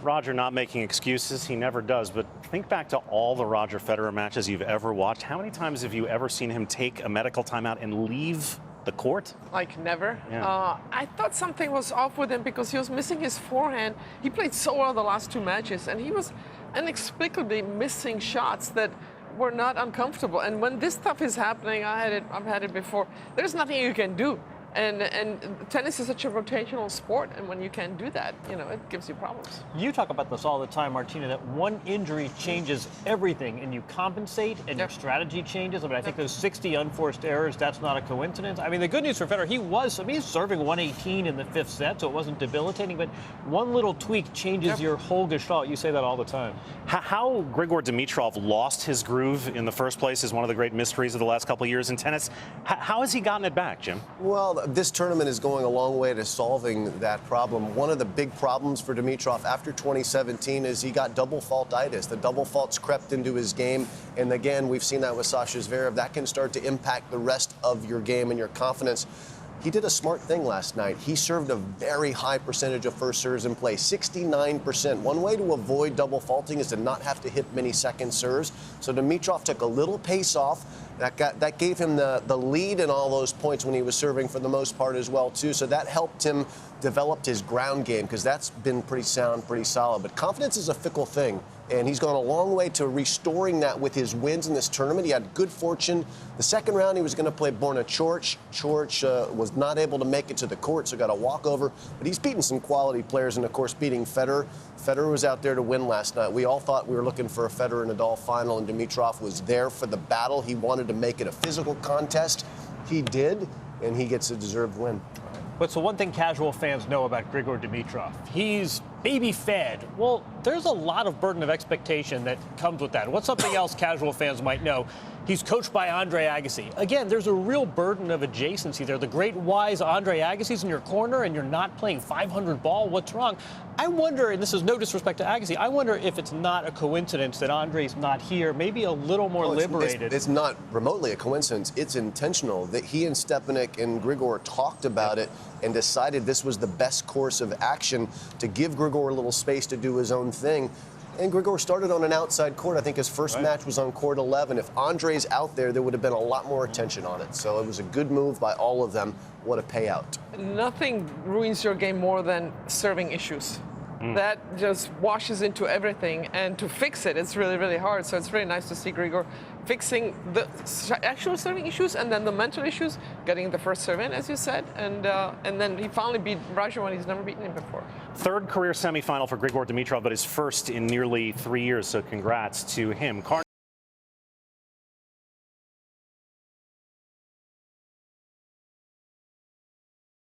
Roger not making excuses, he never does, but think back to all the Roger Federer matches you've ever watched. How many times have you ever seen him take a medical timeout and leave the court? Like never. Yeah. I thought something was off with him because he was missing his forehand. He played so well the last two matches, and he was inexplicably missing shots that were not uncomfortable. And when this stuff is happening, I've had it before. There's nothing you can do. And tennis is such a rotational sport, and when you can't do that, it gives you problems. You talk about this all the time, Martina, that one injury changes everything, and you compensate, and your strategy changes. I mean, I think those 60 unforced errors, that's not a coincidence. I mean, the good news for Federer, he's serving 118 in the fifth set, so it wasn't debilitating, but one little tweak changes your whole gestalt. You say that all the time. How Grigor Dimitrov lost his groove in the first place is one of the great mysteries of the last couple of years in tennis. How has he gotten it back, Jim? Well, this tournament is going a long way to solving that problem. One of the big problems for Dimitrov after 2017 is he got double faultitis. The double faults crept into his game, and again, we've seen that with Sasha Zverev. That can start to impact the rest of your game and your confidence. He did a smart thing last night. He served a very high percentage of first serves in play, 69%. One way to avoid double faulting is to not have to hit many second serves. So Dimitrov took a little pace off. That gave him the lead in all those points when he was serving for the most part as well, too. So that helped him develop his ground game because that's been pretty sound, pretty solid. But confidence is a fickle thing, and he's gone a long way to restoring that with his wins in this tournament. He had good fortune. The second round, he was going to play Borna Coric. Coric was not able to make it to the court, so got a walkover. But he's beaten some quality players, and, of course, beating Federer. Federer was out there to win last night. We all thought we were looking for a Federer-Nadal final, and Dimitrov was there for the battle. He wanted to make it a physical contest. He did, and he gets a deserved win. But so one thing casual fans know about Grigor Dimitrov, he's baby-fed. Well, there's a lot of burden of expectation that comes with that. What's something else casual fans might know? He's coached by Andre Agassi. Again, there's a real burden of adjacency there. The great wise Andre Agassi's in your corner, and you're not playing 500 ball. What's wrong? I wonder, and this is no disrespect to Agassi, I wonder if it's not a coincidence that Andre's not here, maybe a little more liberated. It's not remotely a coincidence. It's intentional that he and Stepanek and Grigor talked about it and decided this was the best course of action to give Grigor a little space to do his own thing. And Grigor started on an outside court. I think his first match was on court 11. If Andre's out there would have been a lot more attention on it. So it was a good move by all of them. What a payout. Nothing ruins your game more than serving issues. That just washes into everything, and to fix it, it's really, really hard. So it's really nice to see Grigor fixing the actual serving issues and then the mental issues, getting the first serve in, as you said, and then he finally beat Roger when he's never beaten him before. Third career semifinal for Grigor Dimitrov, but his first in nearly 3 years, so congrats to him.